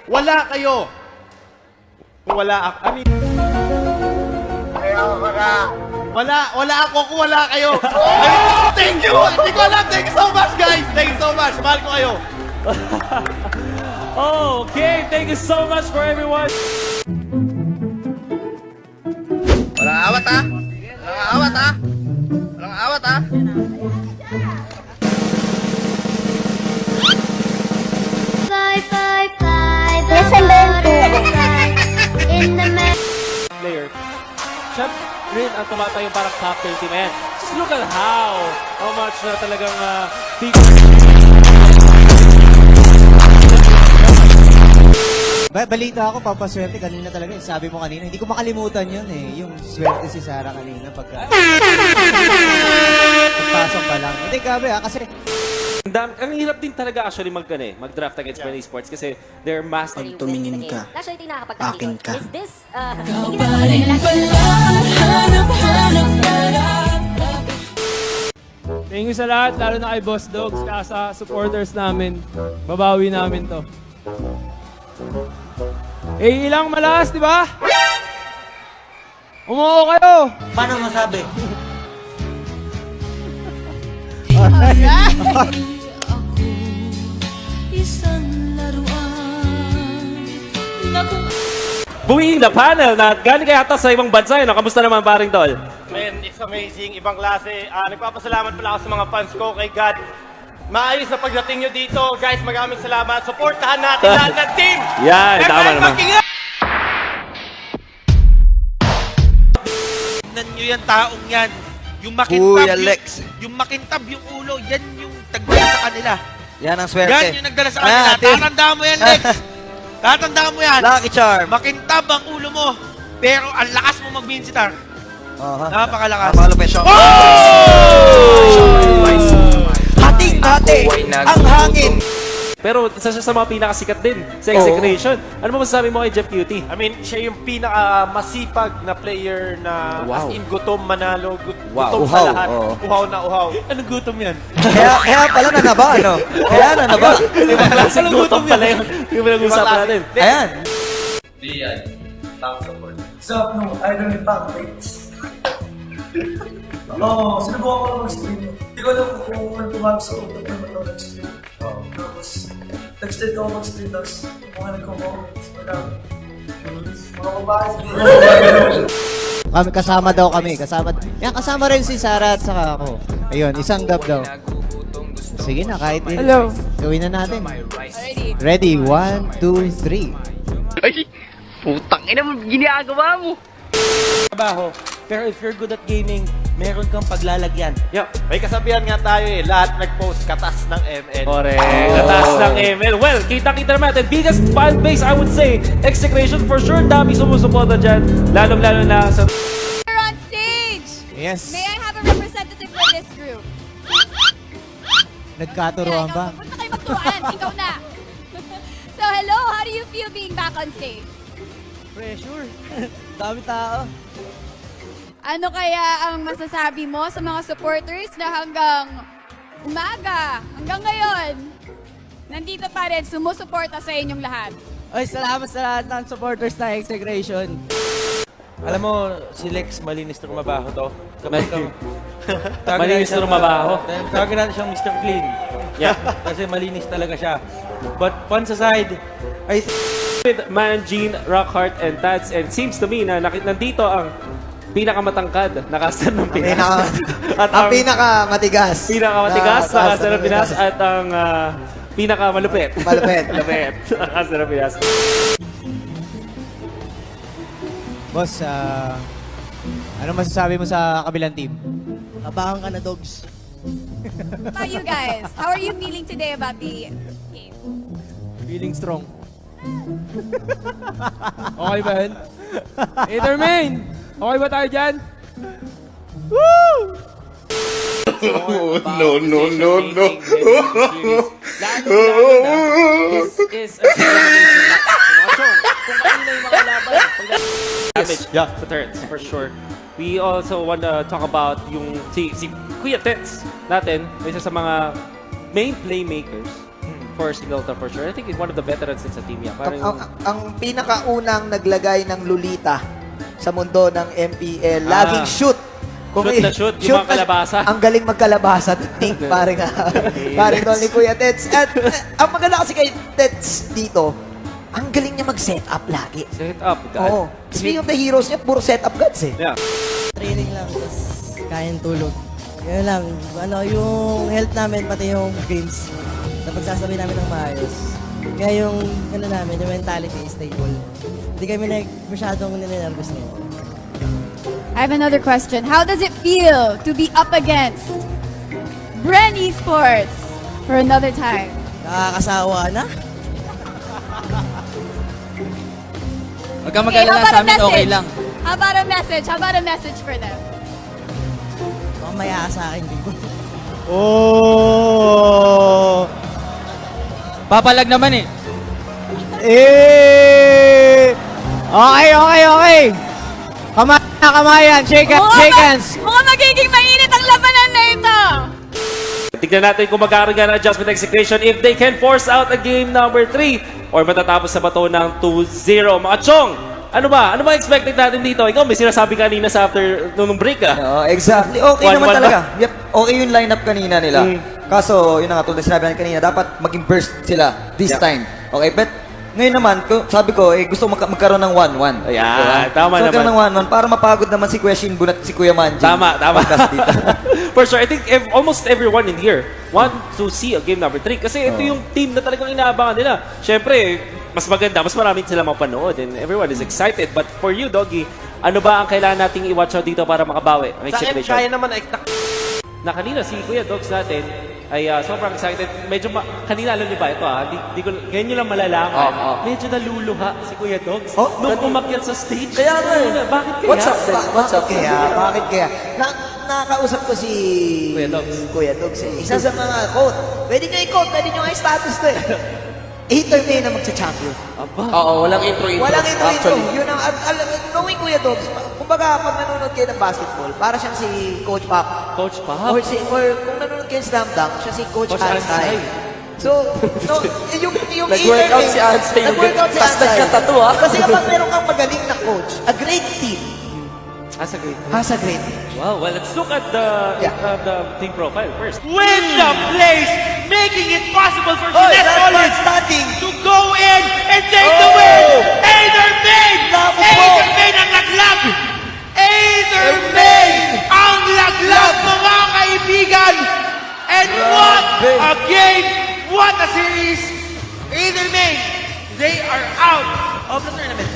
Wala kayo. Wala ako. I mean, wala ako kung wala kayo. Thank you! Hindi ko alam. Thank you so much, guys. Thank you so much. Mahal ko kayo. Okay, thank you so much for everyone. Walang awat ha? Walang awat ha? Walang awat ha? Fly, fly, fly, the butterfly in the Player. Siya rin ang tumatayo parang captain team. Ayan. Just look at how much na talagang Balita ako, papaswerte kanina talaga. Sabi mo kanina, hindi ko makalimutan yun eh. Yung swerte si Sarah kanina pagka... Pagpasok pa lang. Hindi, grabe kasi... ang hirap din talaga actually mag-draft against Penny Sports kasi they're master. Pag tumingin ka, akin ka. Is this, Thank you sa lahat, lalo na kay Boss Dogs, kaya sa supporters namin. Babawi namin to. Eh, ilang malakas, di ba? Umuo kayo! Paano masabi? Buwing the panel na galing kaya ata sa ibang bansa yun. Kamusta naman paring tol? Man, it's amazing. Ibang klase. Nagpapasalamat pala ako sa mga fans ko kay God. Maayos na pagdating nyo dito. Guys, maraming salamat. Supportahan natin lahat ng team! Yan, tama naman. Tignan nyo yan, taong yan. Yung makintab yung ulo, yan yung tagdala sa kanila. Yan ang swerte. Yan yung nagdala sa kanila. Tatandaan mo yan, Lex. Tatandaan mo yan. Lucky charm. Makintab ang ulo mo, pero ang lakas mo mag-binsitar. Napakalakas. Napakalupit. Hating-hati ang hangin. Pero isa siya sa mga pinakasikat din sa execution. Ano mo masasabi mo kay Jeff Cutie? I mean, siya yung pinaka-masipag na player na as in gutom manalo, gutom sa lahat. Uhaw na uhaw. Anong gutom yan? Kaya pala nanaba, ano? Kaya nanaba. Ibang klaseng gutom pala yun. Yung pinag-usapan natin. Ayan. Sup, no, idol ni Pancakes. Oo, sinubukan ko lang mag-stream. Hindi ko alam kung ano tumawag sa utak naman ako nag-stream. Tapos, nag-stream ako mag-stream, tapos mga nagko-comments. Mga babae. Kasama daw kami. Kasama rin si Sarah at saka ako. Ayun, isang gab daw. Sige na, kahit din. Hello. Gawin na natin. Ready? 1, 2, 3. Ay, putang ina mo, ginagawa mo. Trabaho. Pero if you're good at gaming, meron kang paglalagyan. Yeah. May kasabihan nga tayo eh, lahat nag-post katas ng ML. Correct. Nataas ng ML. Well, kita-kita naman natin. Biggest fan base, I would say. Execration for sure. Dami sumusuporta dyan. Lalong-lalo na sa... We're on stage! Yes. May I have a representative for this group? Nagkaturoan ba? Huwag na kayo magturuan. Ikaw na. So, hello. How do you feel being back on stage? Pressure. Dami tao. Ano kaya ang masasabi mo sa mga supporters na hanggang umaga, hanggang ngayon, nandito pa rin, sumusuporta sa inyong lahat? Ay, salamat sa lahat ng supporters ng Execration. Alam mo, si Lex malinis na mabaho to. Malinis na mabaho. Tawagin natin siyang Mr. Clean. Yeah. Kasi malinis talaga siya. But puns aside, I With Man, Gene, Rockhart, and Tats. And seems to me na nandito ang pinakamatangkad na caster ng Pinas. Ang pinakamatigas. Pinakamatigas na caster ng Pinas at ang pinakamalupit. Malupit. Malupit. Ang caster ng Pinas. Boss, ano masasabi mo sa kabilang team? Abangan ka na, dogs. How about you guys? How are you feeling today about the game? Feeling strong. Okay ba yun? Ethermain! Okay ba tayo dyan? No. This is a kung kanina yung mga laban. Damage sa turrets, for sure. We also want to talk about yung si Kuya Tets natin, isa sa mga main playmakers for Singleton for sure. I think he's one of the veterans din sa team niya. Ang, Parang, ang pinakaunang naglagay ng Lolita sa mundo ng MPL, laging shoot. Shoot na shoot, yung mga kalabasa. Ang galing magkalabasa, Nick, pare nga. Pare doon ni Kuya Tets. At ang maganda kasi kay Tets dito, ang galing niya mag-set up lagi. set up, God. Oo. Speaking of the heroes niya, puro set up gods eh. Yeah. Training lang, tapos kain tulog. Yun lang, ano, yung health namin, pati yung games, napagsasabi namin ng maayos. Kaya yung, ano namin, yung mentality is stable. Hindi kami masyadong ninenervous ngayon. I have another question. How does it feel to be up against Bren Esports for another time? Nakakasawa na. Huwag kang mag-alala sa amin, okay lang. How about a message? How about a message for them? Mamaya sa akin, Bigo. Oh! Papalag naman eh. Okay. Kamayan. Shake hands. Mukhang magiging mainit ang labanan na ito! Tignan natin kung magkakaroon nga ng adjustment execution if they can force out a game number 3 or matatapos sa bato ng 2-0. Mga Chong, ano ba expected natin dito? Ikaw, may sinasabi kanina sa after nung break ah. Exactly. Okay 1-1 naman ba? talaga. Yep. Okay yung lineup kanina nila. Kaso, yun na nga, tulad na sinabi natin kanina, dapat maging burst sila this time. Okay, but ngayon naman, sabi ko, gusto magkaroon ng 1-1. Ayan, tama so, magkaroon naman. ng 1-1 para mapagod naman si Kuya Shinbun at si Kuya Manji. Tama. Podcast dito. For sure, I think almost everyone in here want to see a game number 3 kasi ito yung team na talagang inaabangan nila. Siyempre, mas maganda, mas maraming sila mapanood and everyone is excited. But for you, Doggy, ano ba ang kailangan nating i-watch out dito para makabawi ang Sa akin, situation? kaya naman, Na kanina si Kuya Dogs natin ay sobrang excited. Medyo kanina alam niyo ba ito di ko ngayon niyo lang malalaman. Medyo naluluha si Kuya Dogs nung umakyat sa stage. Kaya nga eh. Bakit kaya? What's up kaya? Bakit kaya? Nakakausap ko si Kuya Dogs. eh. Isa sa mga quote. Pwede nyo i-quote, pwede nyo nga status to eh. Hater May na magcha-champion. Oo, walang intro. Walang intro. Yun ang, knowing Kuya Dogs, kumbaga pag nanonood kayo ng basketball, para siyang si Coach Pop. Coach Pop? Or kung nanonood kayo ng Slam Dunk, siya si Coach Ansay. So, no, yung Nag-workout si Ansay. Nag-workout si Tas Ansay. nagka-tattoo, ah. Kasi kapag meron kang magaling na coach, a great team As a great. has a great team. Wow, well, let's look at the team profile first. Win the place, making it possible for Oy, Jeanette that's Rollins starting. to go in and take the win! Aether Main! Labo po. Aether Main ang laglag! Aether Main ang laglag, mga kaibigan! And what a game! What a series! Aether Main, they are out of the tournament.